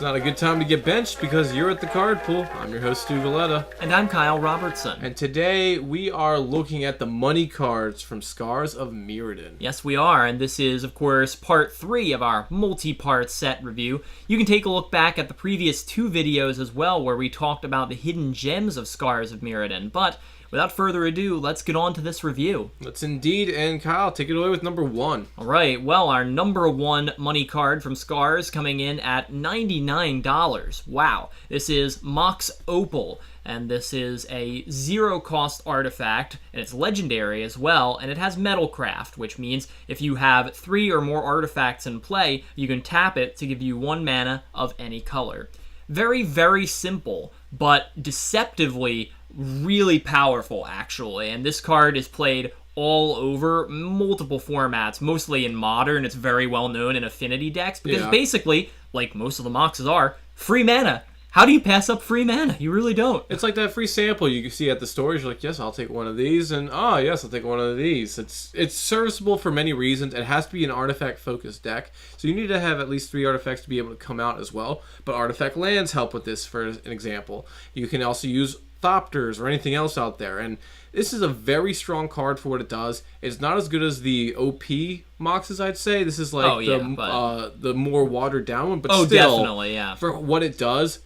not a good time to get benched because you're at the card pool. I'm your host, Stu Valletta. And I'm Kyle Robertson. And today we are looking at the money cards from Scars of Mirrodin. Yes, we are, and this is, of course, part 3 of our multi-part set review. You can take a look back at the previous 2 videos as well, where we talked about the hidden gems of Scars of Mirrodin. But without further ado, let's get on to this review. Let's indeed, and Kyle, take it away with number 1. All right, well, our number 1 money card from Scars coming in at $99. Wow, this is Moxa Opal, and this is a zero-cost artifact, and it's legendary as well, and it has Metalcraft, which means if you have 3 or more artifacts in play, you can tap it to give you 1 mana of any color. Very, very simple, but deceptively really powerful, actually. And this card is played all over multiple formats, mostly in Modern. It's very well known in Affinity decks because basically, like most of the Moxas are, free mana. How do you pass up free mana? You really don't. It's like that free sample you can see at the stores. You're like, yes, I'll take one of these, and yes, I'll take one of these. It's serviceable for many reasons. It has to be an artifact-focused deck, so you need to have at least 3 artifacts to be able to come out as well. But artifact lands help with this, for an example. You can also use Thopters or anything else out there, and this is a very strong card for what it does. It's not as good as the OP Moxas, I'd say. This is like the more watered down one, but still, definitely, yeah. For what it does,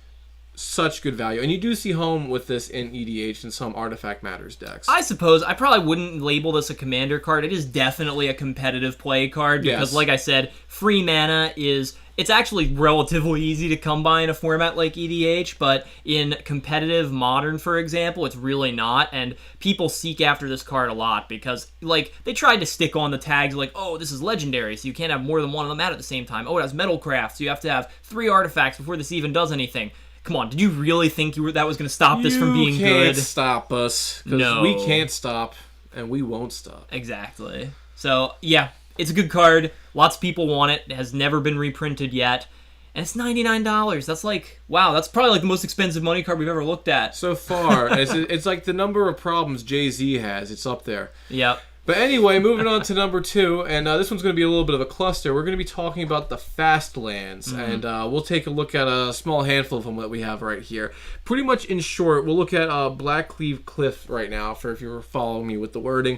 such good value. And you do see home with this in EDH and some Artifact Matters decks. I suppose I probably wouldn't label this a commander card. It is definitely a competitive play card because, like I said, free mana is... It's actually relatively easy to come by in a format like EDH, but in competitive Modern, for example, it's really not, and people seek after this card a lot because, like, they tried to stick on the tags like, oh, this is legendary, so you can't have more than one of them out at the same time. Oh, it has Metalcraft, so you have to have 3 artifacts before this even does anything. Come on, did you really think that was going to stop this from being good? You can't stop us, because we can't stop, and we won't stop. Exactly. So, yeah. It's a good card. Lots of people want it. It has never been reprinted yet. And it's $99. That's like, wow, that's probably like the most expensive money card we've ever looked at. So far. It's like the number of problems Jay-Z has. It's up there. Yep. But anyway, moving on to number 2, and this one's going to be a little bit of a cluster. We're going to be talking about the fast lands, and we'll take a look at a small handful of them that we have right here. Pretty much in short, we'll look at Blackcleave Cliff right now, for if you were following me with the wording.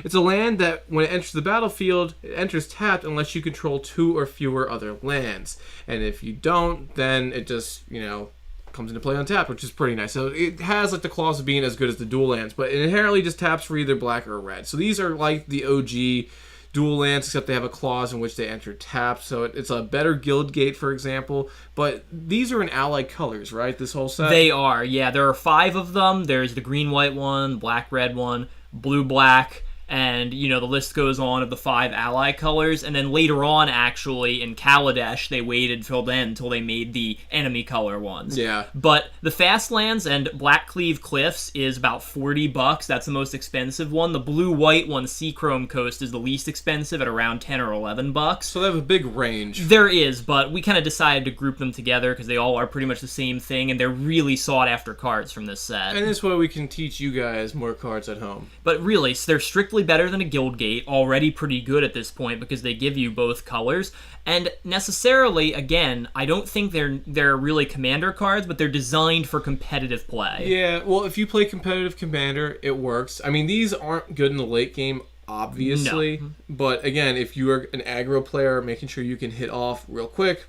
It's a land that, when it enters the battlefield, it enters tapped unless you control 2 or fewer other lands. And if you don't, then it just, comes into play untapped, which is pretty nice. So it has, like, the clause of being as good as the dual lands, but it inherently just taps for either black or red. So these are like the OG dual lands, except they have a clause in which they enter tapped. So it's a better guild gate, for example. But these are in allied colors, right? This whole set? They are, yeah. There are 5 of them. There's the green-white one, black-red one, blue-black, and, the list goes on of the 5 ally colors, and then later on, actually, in Kaladesh, they waited till they made the enemy color ones. Yeah. But the fast lands and Blackcleave Cliffs is about $40. That's the most expensive one. The blue-white one, Seachrome Coast, is the least expensive at around $10 or $11. So they have a big range. There is, but we kind of decided to group them together because they all are pretty much the same thing, and they're really sought-after cards from this set. And this way we can teach you guys more cards at home. But really, they're strictly better than a guild gate, already pretty good at this point because they give you both colors. And necessarily, again, I don't think they're really commander cards, but they're designed for competitive play. Yeah, well, if you play competitive commander, it works. I mean, these aren't good in the late game, obviously. No. But again, if you are an aggro player, making sure you can hit off real quick,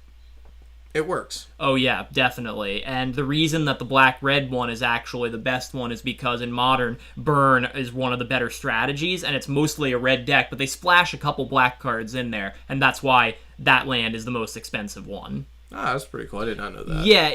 it works. Oh yeah, definitely. And the reason that the black-red one is actually the best one is because in Modern, Burn is one of the better strategies, and it's mostly a red deck, but they splash a couple black cards in there, and that's why that land is the most expensive one. Ah, that's pretty cool. I did not know that. Yeah,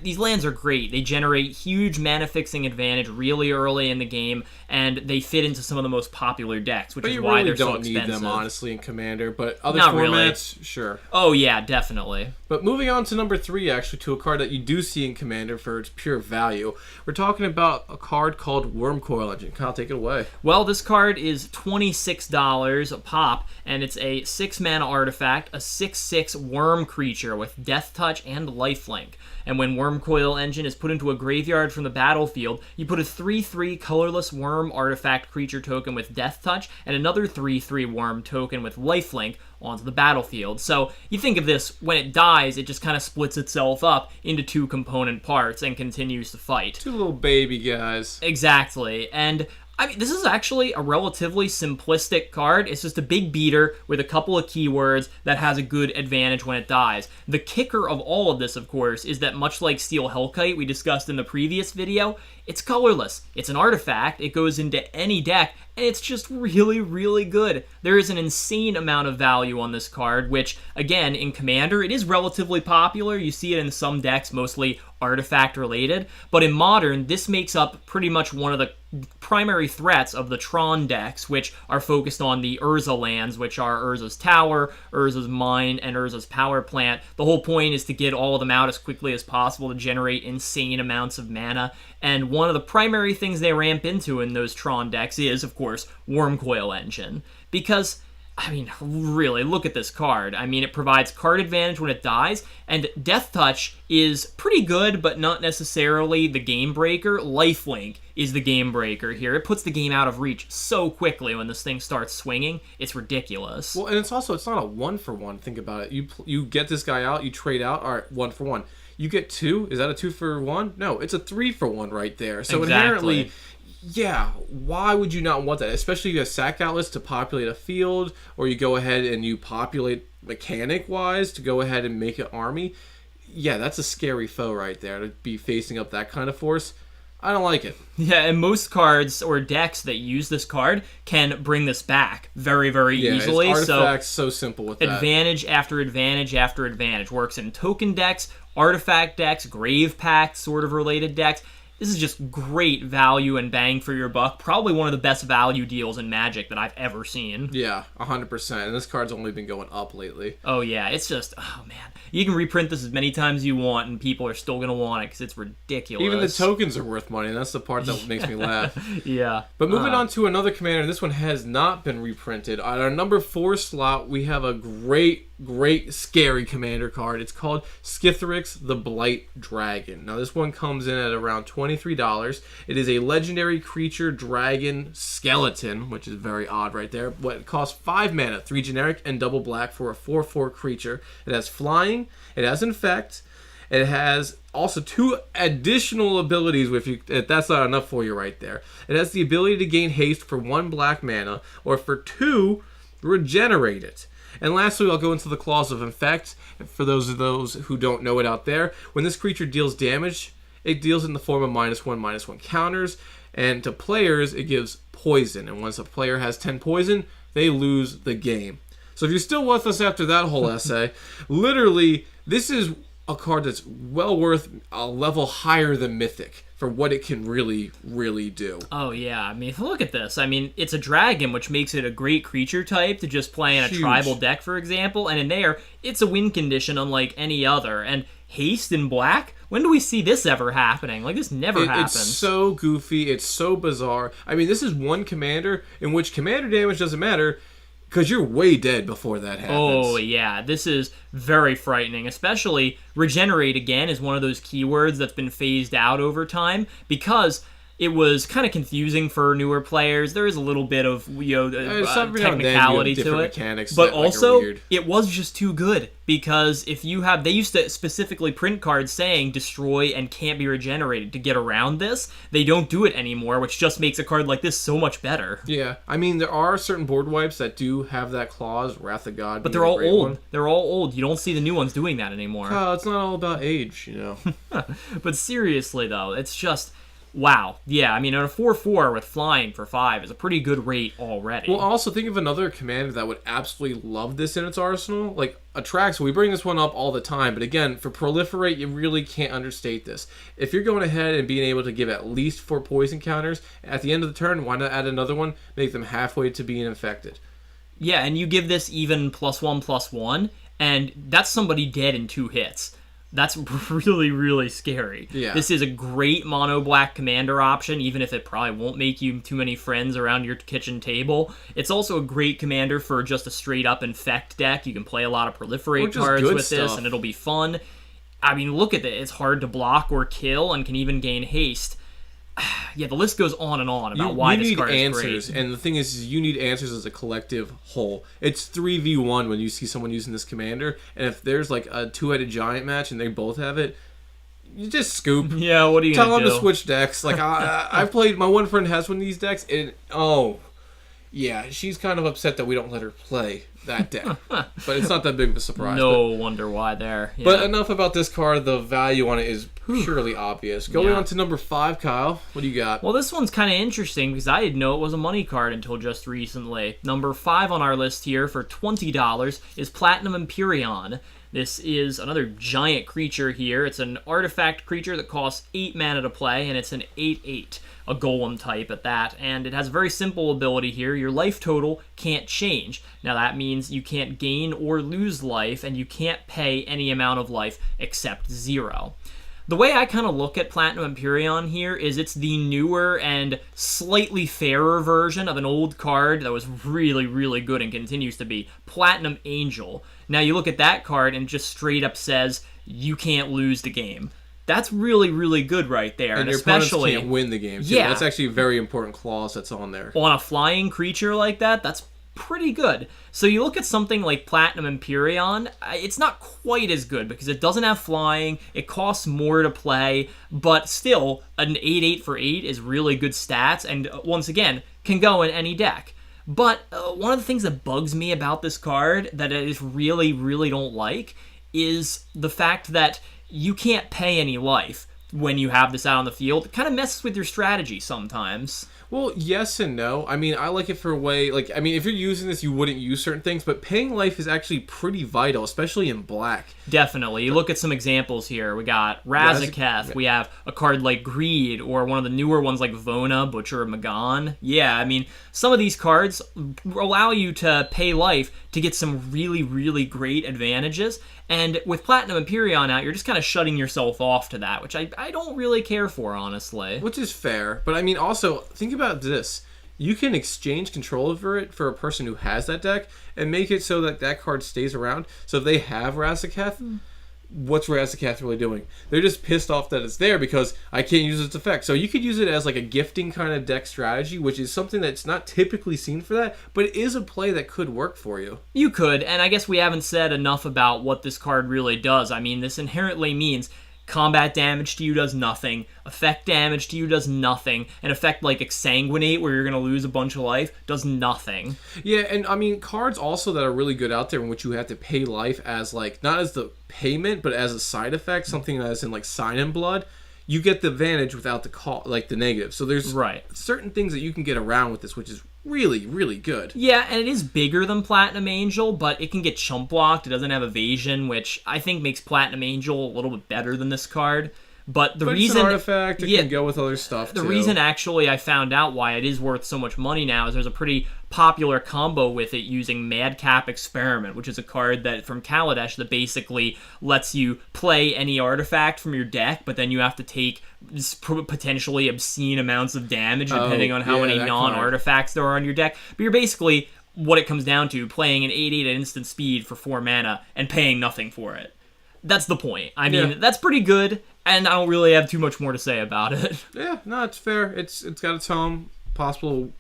these lands are great. They generate huge mana-fixing advantage really early in the game, and they fit into some of the most popular decks, which is why they're so expensive. But you really don't need them, honestly, in Commander, but other formats, sure. Oh, yeah, definitely. But moving on to number 3, actually, to a card that you do see in Commander for its pure value. We're talking about a card called Wormcoil Engine. Kyle, take it away. Well, this card is $26 a pop, and it's a 6-mana artifact, a 6/6 worm creature with Death Touch and Lifelink. and when Wormcoil Engine is put into a graveyard from the battlefield, you put a 3/3 colorless worm artifact creature token with Death Touch and another 3/3 worm token with Lifelink onto the battlefield. So you think of this, when it dies, it just kind of splits itself up into 2 component parts and continues to fight. 2 little baby guys. Exactly. And I mean, this is actually a relatively simplistic card. It's just a big beater with a couple of keywords that has a good advantage when it dies. The kicker of all of this, of course, is that much like Steel Hellkite we discussed in the previous video, it's colorless. It's an artifact. It goes into any deck, and it's just really, really good. There is an insane amount of value on this card, which, again, in Commander, it is relatively popular. You see it in some decks, mostly artifact-related. But in Modern, this makes up pretty much one of the primary threats of the Tron decks, which are focused on the Urza lands, which are Urza's Tower, Urza's Mine, and Urza's Power Plant. The whole point is to get all of them out as quickly as possible to generate insane amounts of mana. And one of the primary things they ramp into in those Tron decks is, of course, Wormcoil Engine. Because, I mean, really, look at this card. I mean, it provides card advantage when it dies, and Death Touch is pretty good, but not necessarily the game breaker. Lifelink is the game breaker here. It puts the game out of reach so quickly when this thing starts swinging. It's ridiculous. Well, and it's not a 1-for-1. Think about it. You get this guy out, you trade out, all right, 1-for-1. You get 2. Is that a 2-for-1? No, it's a 3-for-1 right there. So inherently, yeah, why would you not want that? Especially if you have sack outlets to populate a field, or you go ahead and you populate mechanic-wise to go ahead and make an army. Yeah, that's a scary foe right there, to be facing up that kind of force. I don't like it. Yeah, and most cards or decks that use this card can bring this back very, very easily. Artifacts so simple with that. Advantage after advantage after advantage. Works in token decks, artifact decks, grave packs, sort of related decks. This is just great value and bang for your buck. Probably one of the best value deals in Magic that I've ever seen. Yeah, 100%. And this card's only been going up lately. Oh, yeah. It's just, oh, man. You can reprint this as many times as you want, and people are still going to want it because it's ridiculous. Even the tokens are worth money, and that's the part that makes me laugh. Yeah. But moving on to another commander, this one has not been reprinted. On our number 4 slot, we have a great, scary commander card. It's called Skitterax, the Blight Dragon. Now, this one comes in at around $23. It is a legendary creature dragon skeleton, which is very odd right there. But it costs 5 mana, 3 generic and double black for a 4/4 creature. It has flying, it has infect, it has also 2 additional abilities if that's not enough for you right there. It has the ability to gain haste for 1 black mana, or for 2, regenerate it. And lastly, I'll go into the clause of infect. For those who don't know it out there, when this creature deals damage, it deals in the form of -1/-1 counters, and to players, it gives poison. And once a player has 10 poison, they lose the game. So if you're still with us after that whole essay, literally, this is a card that's well worth a level higher than Mythic for what it can really, really do. Oh, yeah. I mean, look at this. I mean, it's a dragon, which makes it a great creature type to just play in a tribal deck, for example. And in there, it's a win condition unlike any other. And haste in black? When do we see this ever happening? Like, this never happens. It's so goofy. It's so bizarre. I mean, this is one commander in which commander damage doesn't matter, because you're way dead before that happens. Oh, yeah. This is very frightening. Especially, regenerate, again, is one of those keywords that's been phased out over time, because it was kind of confusing for newer players. There is a little bit of technicality to it. But also, it was just too good. Because if you have... They used to specifically print cards saying destroy and can't be regenerated to get around this. They don't do it anymore, which just makes a card like this so much better. Yeah. I mean, there are certain board wipes that do have that clause, Wrath of God. But they're all old. They're all old. You don't see the new ones doing that anymore. Oh, it's not all about age, you know. But seriously, though, it's just... Wow. Yeah, I mean, a 4/4 with flying for 5 is a pretty good rate already. Well, also think of another commander that would absolutely love this in its arsenal. Like, Atraxa, we bring this one up all the time, but again, for Proliferate, you really can't understate this. If you're going ahead and being able to give at least 4 poison counters, at the end of the turn, why not add another one? Make them halfway to being infected. Yeah, and you give this even +1/+1, and that's somebody dead in 2 hits. That's really, really scary. Yeah. This is a great mono-black commander option, even if it probably won't make you too many friends around your kitchen table. It's also a great commander for just a straight-up infect deck. You can play a lot of Proliferate cards with this, and it'll be fun. I mean, look at it. It's hard to block or kill and can even gain haste. Yeah, the list goes on and on about why this card is answers, great. and the thing is you need answers as a collective whole. It's 3v1 when you see someone using this commander, and if there's like a two-headed giant match and they both have it, you just scoop. Yeah, what are you Tell gonna them do? to switch decks. Like I've played. My one friend has one of these decks, and yeah, she's kind of upset that we don't let her play that deck. But it's not that big of a surprise. No wonder why there. Yeah. But enough about this card. The value on it is purely obvious. Going on to number 5, Kyle. What do you got? Well, this one's kind of interesting because I didn't know it was a money card until just recently. Number 5 on our list here for $20 is Platinum Empyrion. This is another giant creature here. It's an artifact creature that costs 8 mana to play, and it's an 8/8, a golem type at that. And it has a very simple ability here. Your life total can't change. Now that means you can't gain or lose life, and you can't pay any amount of life except 0. The way I kind of look at Platinum Empyrion here is it's the newer and slightly fairer version of an old card that was really, really good and continues to be, Platinum Angel. Now you look at that card and it just straight up says, you can't lose the game. That's really, really good right there. And your especially opponents can't win the game, too. Yeah. That's actually a very important clause that's on there. on a flying creature like that, that's pretty good. So you look at something like Platinum Empyrion, it's not quite as good because it doesn't have flying, it costs more to play, but still, an 8/8 for 8 is really good stats, and once again, can go in any deck. But one of the things that bugs me about this card that I just really, really don't like is the fact that you can't pay any life when you have this out on the field. It kind of messes with your strategy sometimes. Well, yes and no. I mean, I like it for a way, like, I mean, if you're using this, you wouldn't use certain things, but paying life is actually pretty vital, especially in black. Definitely. You look at some examples here. We got Razaketh. We have a card like Greed, or one of the newer ones like Vona, Butcher of Magan. Yeah, I mean, some of these cards allow you to pay life to get some really, really great advantages. And with Platinum Empyrion out, you're just kind of shutting yourself off to that, which I don't really care for, honestly. Which is fair, but I mean, also, think about this. You can exchange control over it for a person who has that deck and make it so that that card stays around. So if they have Razaketh, what's Razaketh really doing? They're just pissed off that it's there because I can't use its effect. So you could use it as like a gifting kind of deck strategy, which is something that's not typically seen for that, but it is a play that could work for you. You could, and I guess we haven't said enough about what this card really does. I mean, this inherently means combat damage to you does nothing, effect damage to you does nothing, an effect like Exsanguinate, where you're going to lose a bunch of life, does nothing. Yeah, and I mean, cards also that are really good out there in which you have to pay life as, like, not as the payment, but as a side effect, something that's in, like, Sign in Blood, you get the advantage without the negative. So there's certain things that you can get around with this, which is really, really good. Yeah, and it is bigger than Platinum Angel, but it can get chump blocked. It doesn't have evasion, which I think makes Platinum Angel a little bit better than this card. But the reason it's an artifact, it can go with other stuff the too. reason actually I found out why it is worth so much money now is there's a pretty popular combo with it using Madcap Experiment, which is a card that from Kaladesh that basically lets you play any artifact from your deck, but then you have to take potentially obscene amounts of damage depending on how many non-artifacts there are on your deck. But you're basically, what it comes down to, playing an 8/8 at instant speed for 4 mana and paying nothing for it. That's the point. I mean, that's pretty good, and I don't really have too much more to say about it. Yeah, no, it's fair. It's got its own possible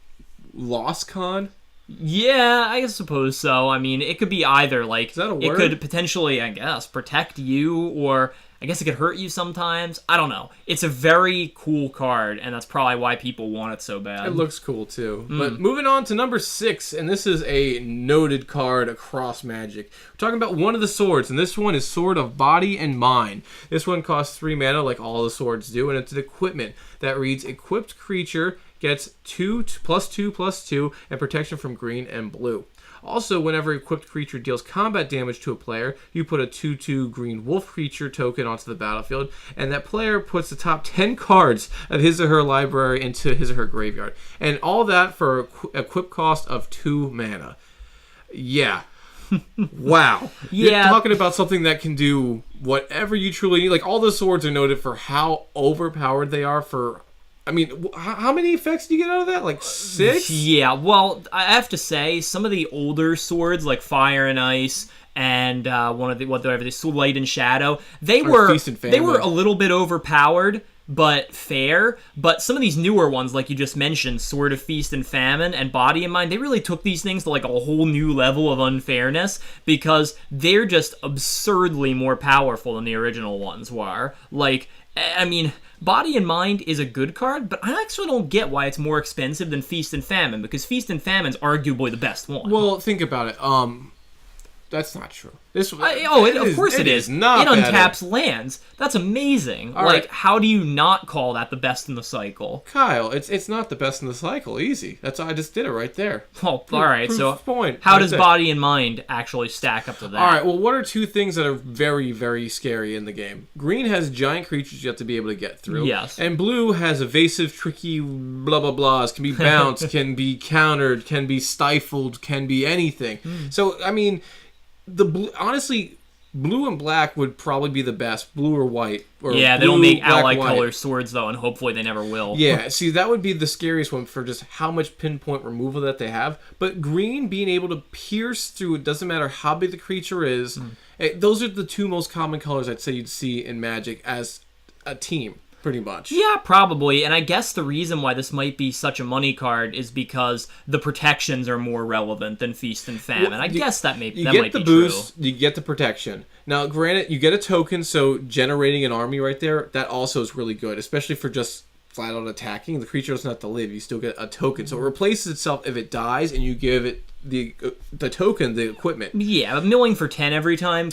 loss con. Yeah, I suppose so. I mean, it could be either. Like, is that a word? It could potentially, I guess, protect you, or I guess it could hurt you sometimes. I don't know. It's a very cool card, and that's probably why people want it so bad. It looks cool, too. But moving on to number 6, and this is a noted card across Magic. We're talking about one of the swords, and this one is Sword of Body and Mind. This one costs 3 mana, like all the swords do, and it's an equipment that reads, equipped creature gets 2/2/2, and protection from green and blue. Also, whenever equipped creature deals combat damage to a player, you put a 2/2 green wolf creature token onto the battlefield, and that player puts the top 10 cards of his or her library into his or her graveyard. And all that for a equip cost of 2 mana. Yeah. Wow. Yeah. You're talking about something that can do whatever you truly need. Like, all the swords are noted for how overpowered they are for... I mean, how many effects do you get out of that? Like 6? Yeah, well, I have to say, some of the older swords, like Fire and Ice, and one of the whatever this Light and Shadow. They Or were Feast and Famine. a little bit overpowered, but fair. But some of these newer ones, like you just mentioned, Sword of Feast and Famine and Body and Mind, they really took these things to like a whole new level of unfairness because they're just absurdly more powerful than the original ones were. Like, I mean, Body and Mind is a good card, but I actually don't get why it's more expensive than Feast and Famine, because Feast and Famine's arguably the best one. Well, think about it. That's not true. Of course it is. Not it bad. untaps lands. That's amazing. All like, right. how do you not call that the best in the cycle? Kyle, it's not the best in the cycle. Easy. I just did it right there. Oh, all right. Proof So, point. how Right does there. Body and Mind actually stack up to that? All right. Well, what are two things that are very, very scary in the game? Green has giant creatures you have to be able to get through. Yes. And blue has evasive, tricky, blah blah blahs. Can be bounced, can be countered, can be stifled, can be anything. So I mean, honestly. Blue and black would probably be the best. Blue or white. Or Yeah, they blue, don't make black, ally white. color swords, though, and hopefully they never will. Yeah, see, that would be the scariest one for just how much pinpoint removal that they have. But green being able to pierce through, it doesn't matter how big the creature is. Those are the two most common colors I'd say you'd see in Magic as a team, pretty much. Yeah, probably. And I guess the reason why this might be such a money card is because the protections are more relevant than Feast and Famine. I guess that might You that get might the be boost, true. you get the protection. Now, granted, you get a token, so generating an army right there, that also is really good, especially for just flat out attacking. The creature doesn't have to live, you still get a token. So it replaces itself if it dies, and you give it the token, the equipment. Yeah, but milling for 10 every time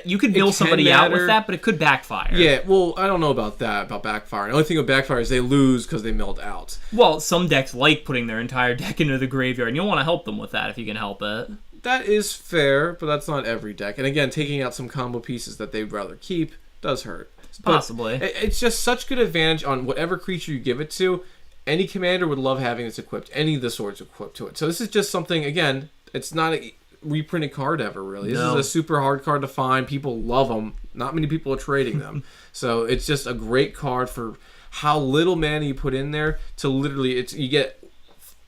you could mill can somebody out with matter. that, but it could backfire. Yeah, well, I don't know about that, about backfiring. The only thing with backfire is they lose because they milled out. Well, some decks like putting their entire deck into the graveyard, and you'll want to help them with that if you can help it. That is fair, but that's not every deck. And again, taking out some combo pieces that they'd rather keep does hurt. But Possibly. It's just such good advantage on whatever creature you give it to. Any commander would love having this equipped. Any of the swords equipped to it. So this is just something, again, it's not a reprinted card ever, really. This is a super hard card to find. People love them. Not many people are trading them. So it's just a great card for how little mana you put in there to literally, you get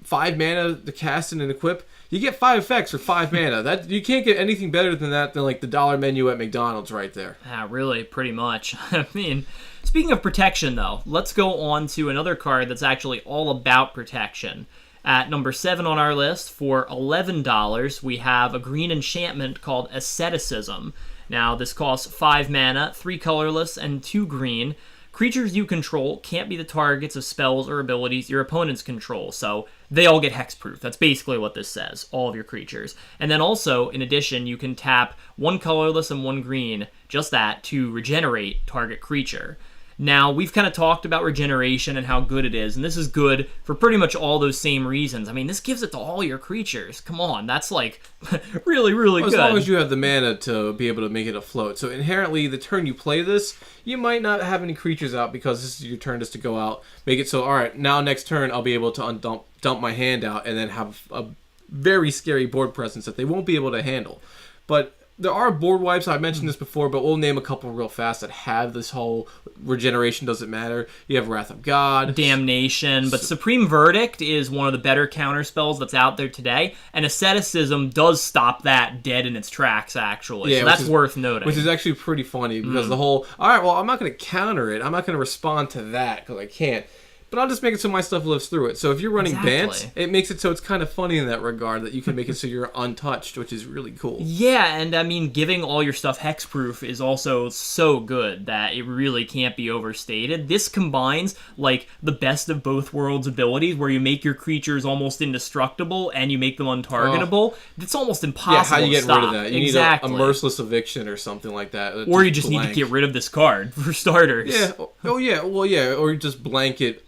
5 mana to cast and equip. You get 5 effects for 5 mana. That you can't get anything better than that than like the dollar menu at McDonald's right there. Yeah, really, pretty much. I mean, speaking of protection, though, let's go on to another card that's actually all about protection. At number 7 on our list, for $11, we have a green enchantment called Asceticism. Now, this costs 5 mana, 3 colorless, and 2 green. Creatures you control can't be the targets of spells or abilities your opponents control, so they all get hexproof. That's basically what this says, all of your creatures. And then also, in addition, you can tap 1 colorless and 1 green, just that, to regenerate target creature. Now, we've kind of talked about regeneration and how good it is, and this is good for pretty much all those same reasons. I mean, this gives it to all your creatures. Come on, that's like really, really good. As long as you have the mana to be able to make it afloat. So inherently, the turn you play this, you might not have any creatures out because this is your turn just to go out, make it so, all right, now next turn I'll be able to dump my hand out and then have a very scary board presence that they won't be able to handle. But there are board wipes, I've mentioned this before, but we'll name a couple real fast that have this whole regeneration doesn't matter. You have Wrath of God. Damnation, but Supreme Verdict is one of the better counter spells that's out there today, and Asceticism does stop that dead in its tracks, actually. Yeah, so that's worth noting. Which is actually pretty funny, because the whole, all right, well, I'm not going to counter it. I'm not going to respond to that, because I can't. But I'll just make it so my stuff lives through it. So if you're running Bant, it makes it so it's kind of funny in that regard that you can make it so you're untouched, which is really cool. Yeah, and I mean, giving all your stuff hexproof is also so good that it really can't be overstated. This combines, like, the best of both worlds abilities, where you make your creatures almost indestructible and you make them untargetable. It's almost impossible Yeah, how do you get to stop. rid of that? You need a merciless eviction or something like that. Or you just need to get rid of this card, for starters. Yeah. Oh, yeah. Well, yeah. Or you just blanket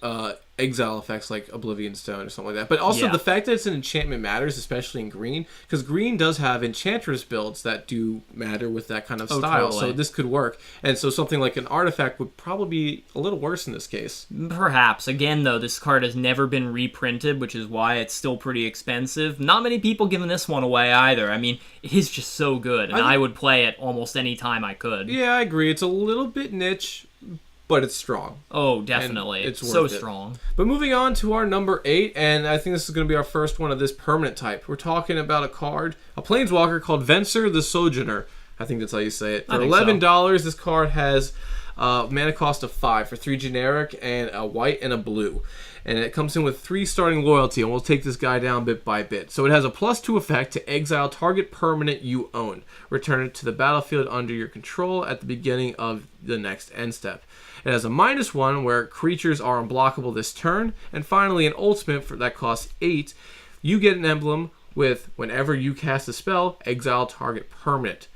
exile effects like Oblivion Stone or something like that. But also the fact that it's an enchantment matters, especially in green, because green does have Enchantress builds that do matter with that kind of style. Totally. So this could work. And so something like an artifact would probably be a little worse in this case. Perhaps. Again, though, this card has never been reprinted, which is why it's still pretty expensive. Not many people giving this one away either. I mean, it is just so good, and I would play it almost any time I could. Yeah, I agree. It's a little bit niche, but it's strong. Oh, definitely. It's so worth it. strong. But moving on to our number 8, and I think this is going to be our first one of this permanent type. We're talking about a card, a Planeswalker called Venser the Sojourner. I think that's how you say it. For $11, this card has mana cost of 5 for 3 generic and a white and a blue. And it comes in with 3 starting loyalty, and we'll take this guy down bit by bit. So it has a +2 effect to exile target permanent you own. Return it to the battlefield under your control at the beginning of the next end step. It has a -1 where creatures are unblockable this turn. And finally, an ultimate that costs 8. You get an emblem with whenever you cast a spell, exile target permanent.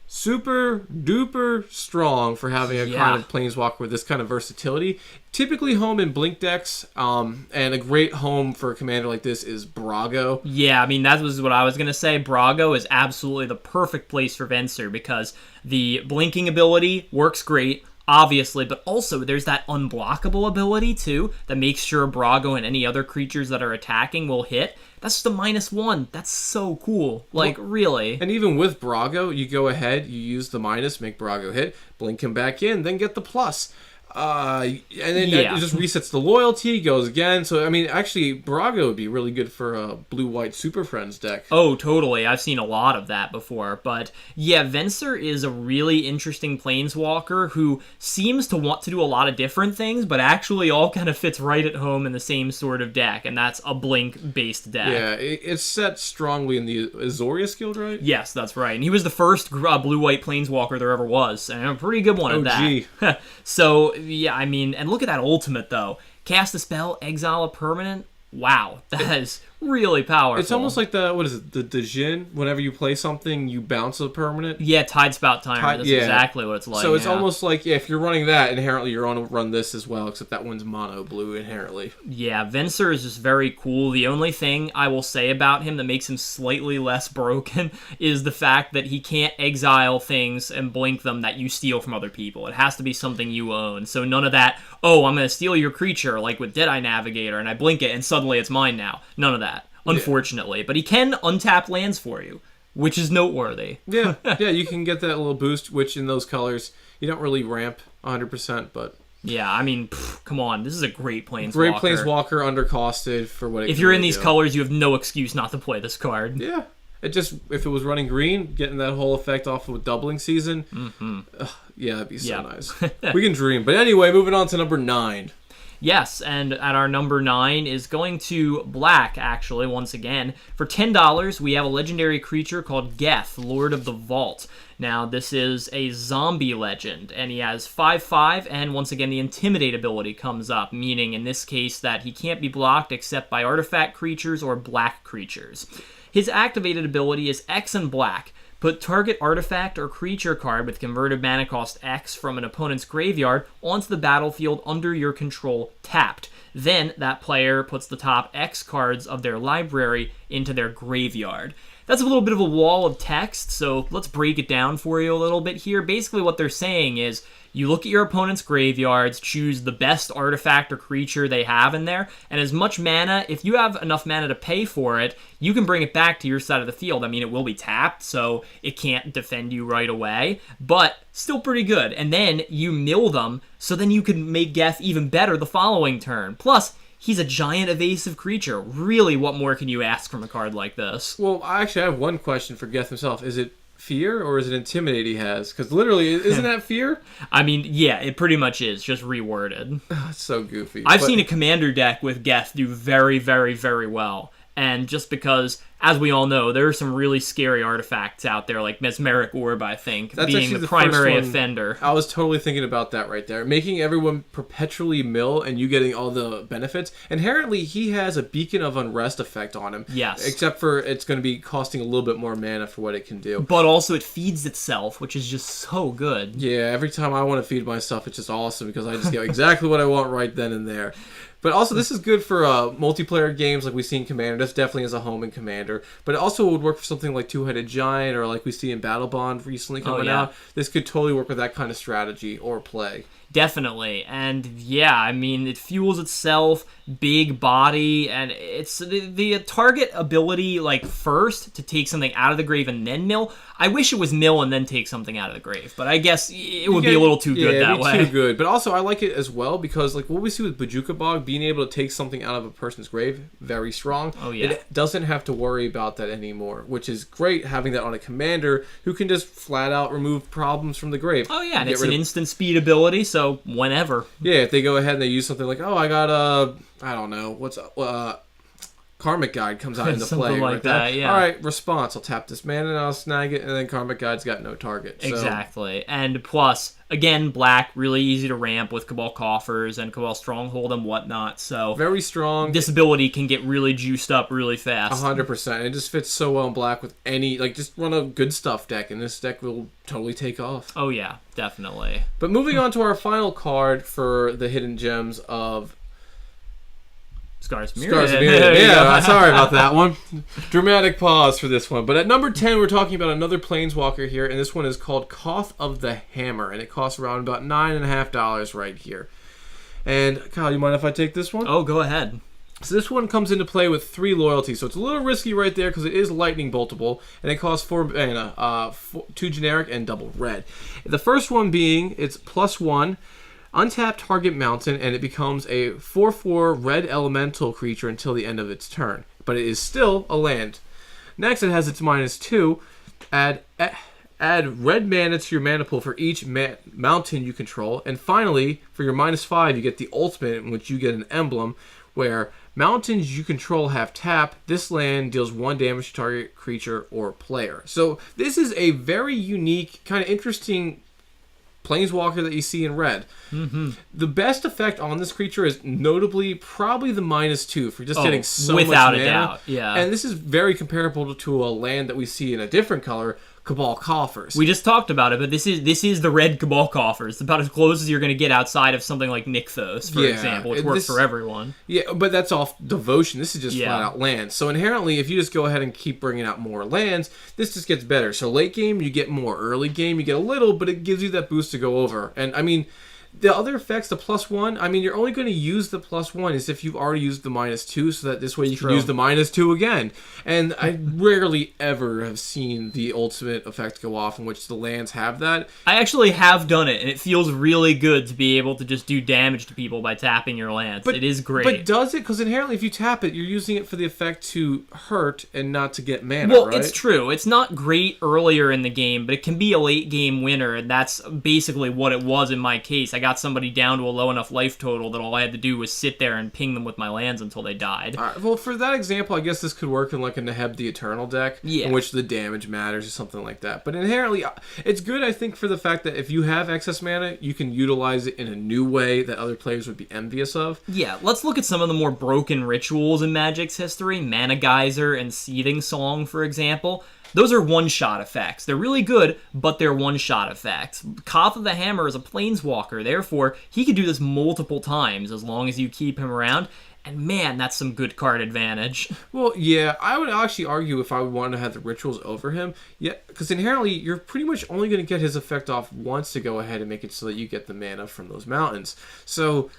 Super duper strong for having a kind of Planeswalker with this kind of versatility. Typically home in Blink decks, and a great home for a commander like this is Brago. Yeah, I mean, that was what I was going to say. Brago is absolutely the perfect place for Venser because the blinking ability works great, obviously, but also there's that unblockable ability, too, that makes sure Brago and any other creatures that are attacking will hit. That's just a -1. That's so cool. Like, really. And even with Brago, you go ahead, you use the minus, make Brago hit, blink him back in, then get the plus. And then it just resets the loyalty, goes again. So, I mean, actually, Brago would be really good for a blue-white Super Friends deck. Oh, totally. I've seen a lot of that before. But, yeah, Venser is a really interesting Planeswalker who seems to want to do a lot of different things, but actually all kind of fits right at home in the same sort of deck, and that's a Blink-based deck. Yeah, it's set strongly in the Azorius Guild, right? Yes, that's right. And he was the first blue-white Planeswalker there ever was, and a pretty good one at that. So, yeah, I mean, and look at that ultimate, though. Cast a spell, exile a permanent. Wow, that is really powerful. It's almost like the Djinn. Whenever you play something, you bounce a permanent. Yeah, Tidespout Timer. That's exactly what it's like. So it's almost like, if you're running that, inherently you're on to run this as well, except that one's mono blue inherently. Yeah, Venser is just very cool. The only thing I will say about him that makes him slightly less broken is the fact that he can't exile things and blink them that you steal from other people. It has to be something you own. So none of that, oh, I'm going to steal your creature, like with Deadeye Navigator, and I blink it, and suddenly it's mine now. None of that, unfortunately. But he can untap lands for you, which is noteworthy. Yeah, you can get that little boost, which in those colors, you don't really ramp 100%, but... Yeah, I mean, come on. This is a great Planeswalker. Great Planeswalker, undercosted for what it If you're in these colors, you have no excuse not to play this card. Yeah. If it was running green, getting that whole effect off with doubling season, yeah, it'd be so nice. We can dream. But anyway, moving on to number 9. Yes, and at our number 9 is going to black, actually, once again. For $10, we have a legendary creature called Geth, Lord of the Vault. Now, this is a zombie legend, and he has 5/5, and once again, the Intimidate ability comes up, meaning in this case that he can't be blocked except by artifact creatures or black creatures. His activated ability is X and black. Put target artifact or creature card with converted mana cost X from an opponent's graveyard onto the battlefield under your control tapped. Then that player puts the top X cards of their library into their graveyard. That's a little bit of a wall of text, so let's break it down for you a little bit here. Basically what they're saying is you look at your opponent's graveyards, choose the best artifact or creature they have in there, and as much mana, if you have enough mana to pay for it, you can bring it back to your side of the field. I mean, it will be tapped, so it can't defend you right away, but still pretty good. And then you mill them, so then you can make Geth even better the following turn. Plus, he's a giant evasive creature. Really, what more can you ask from a card like this? Well, actually, I have one question for Geth himself. Is it fear or is it intimidate he has? Because literally, isn't that fear? I mean, yeah, it pretty much is, just reworded. It's so goofy. I've seen a commander deck with Geth do very, very, very well. And just because, as we all know, there are some really scary artifacts out there, like Mesmeric Orb, I think, that's being the primary offender. I was totally thinking about that right there. Making everyone perpetually mill and you getting all the benefits. Inherently, he has a Beacon of Unrest effect on him. Yes. Except for it's going to be costing a little bit more mana for what it can do. But also it feeds itself, which is just so good. Yeah, every time I want to feed myself, it's just awesome because I just get exactly what I want right then and there. But also, this is good for multiplayer games like we see in Commander. This definitely is a home in Commander. But it also would work for something like Two-Headed Giant or like we see in Battle Bond recently coming out. This could totally work with that kind of strategy or play. Definitely. And yeah, I mean, it fuels itself, big body, and it's the target ability, like, first to take something out of the grave and then mill. I wish it was mill and then take something out of the grave, but I guess it would be a little too good that way. Too good. But also, I like it as well because, like, what we see with Bojuka Bog, being able to take something out of a person's grave, very strong. Oh, yeah. It doesn't have to worry about that anymore, which is great having that on a commander who can just flat out remove problems from the grave. Oh, yeah, and it's an instant speed ability, so whenever. Yeah, if they go ahead and they use something like, oh, I got I don't know, what's Karmic Guide comes out into play. Something like that, yeah. All right, response. I'll tap this mana and I'll snag it, and then Karmic Guide's got no target. So. Exactly. And plus, again, black, really easy to ramp with Cabal Coffers and Cabal Stronghold and whatnot. So very strong. This ability can get really juiced up really fast. 100%. It just fits so well in black with any, like, just run a good stuff deck, and this deck will totally take off. Oh, yeah, definitely. But moving on to our final card for the hidden gems of Scars of Mirrodin. Yeah, sorry about that one. Dramatic pause for this one. But at number 10, we're talking about another Planeswalker here, and this one is called Koth of the Hammer, and it costs around about $9.50 right here. And, Kyle, you mind if I take this one? Oh, go ahead. So this one comes into play with 3 loyalties, so it's a little risky right there because it is lightning boltable, and it costs 4 mana, 2 generic and double red. The first one being, it's +1, untap target mountain, and it becomes a 4/4 red elemental creature until the end of its turn. But it is still a land. Next, it has its -2. Add red mana to your mana pool for each mountain you control. And finally, for your -5, you get the ultimate, in which you get an emblem, where mountains you control have tap. This land deals 1 damage to target creature or player. So this is a very unique, kind of interesting Planeswalker that you see in red. Mm-hmm. The best effect on this creature is notably probably the -2 for just getting so much mana. Without a doubt, yeah. And this is very comparable to a land that we see in a different color, Cabal Coffers. We just talked about it, but this is the red Cabal Coffers. It's about as close as you're going to get outside of something like Nykthos, for example, which works for everyone. Yeah, but that's off devotion. This is just flat out lands. So inherently, if you just go ahead and keep bringing out more lands, this just gets better. So late game, you get more. Early game, you get a little, but it gives you that boost to go over. And I mean, the other effects, the +1, I mean, you're only going to use the +1 as if you've already used the -2, so that this way you can use the -2 again. And I rarely ever have seen the ultimate effect go off in which the lands have that. I actually have done it, and it feels really good to be able to just do damage to people by tapping your lands. It is great. But does it? Because inherently, if you tap it, you're using it for the effect to hurt and not to get mana, well, right? It's true. It's not great earlier in the game, but it can be a late game winner, and that's basically what it was in my case. I got somebody down to a low enough life total that all I had to do was sit there and ping them with my lands until they died. All right, well, for that example, I guess this could work in like a Neheb the Eternal deck, in which the damage matters or something like that. But inherently, it's good, I think, for the fact that if you have excess mana, you can utilize it in a new way that other players would be envious of. Yeah, let's look at some of the more broken rituals in Magic's history. Mana Geyser and Seething Song, for example. Those are one-shot effects. They're really good, but they're one-shot effects. Koth of the Hammer is a Planeswalker, therefore, he can do this multiple times as long as you keep him around. And man, that's some good card advantage. Well, yeah, I would actually argue if I wanted to have the rituals over him, yeah, because inherently, you're pretty much only going to get his effect off once to go ahead and make it so that you get the mana from those mountains. So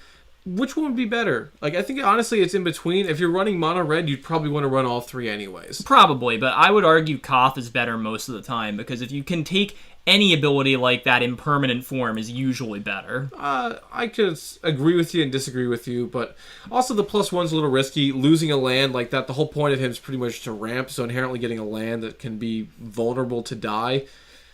which one would be better? Like, I think, honestly, it's in between. If you're running mono red, you'd probably want to run all 3 anyways. Probably, but I would argue Koth is better most of the time, because if you can take any ability like that in permanent form is usually better. I could agree with you and disagree with you, but also the +1's a little risky. Losing a land like that, the whole point of him is pretty much to ramp, so inherently getting a land that can be vulnerable to die.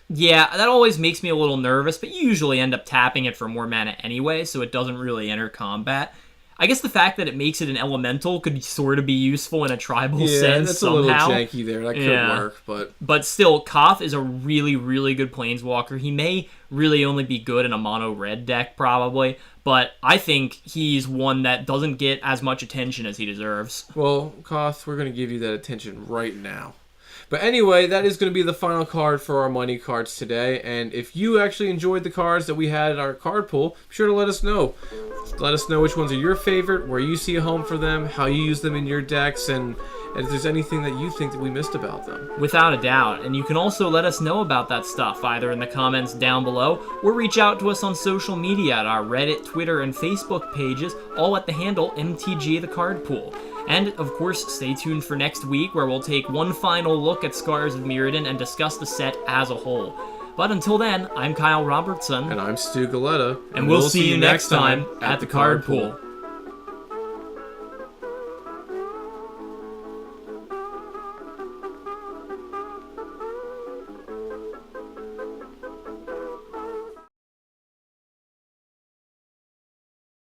Yeah, that always makes me a little nervous, but you usually end up tapping it for more mana anyway, so it doesn't really enter combat. I guess the fact that it makes it an elemental could sort of be useful in a tribal sense somehow. Yeah, that's a little janky there. That could work, but... But still, Koth is a really, really good Planeswalker. He may really only be good in a mono-red deck, probably, but I think he's one that doesn't get as much attention as he deserves. Well, Koth, we're going to give you that attention right now. But anyway, that is going to be the final card for our money cards today. And if you actually enjoyed the cards that we had in our card pool, be sure to let us know. Let us know which ones are your favorite, where you see a home for them, how you use them in your decks, and if there's anything that you think that we missed about them. Without a doubt. And you can also let us know about that stuff, either in the comments down below, or reach out to us on social media at our Reddit, Twitter, and Facebook pages, all at the handle MTG The Card Pool. And, of course, stay tuned for next week, where we'll take one final look at Scars of Mirrodin and discuss the set as a whole. But until then, I'm Kyle Robertson. And I'm Stu Galetta. And we'll see you next time at the Card Pool.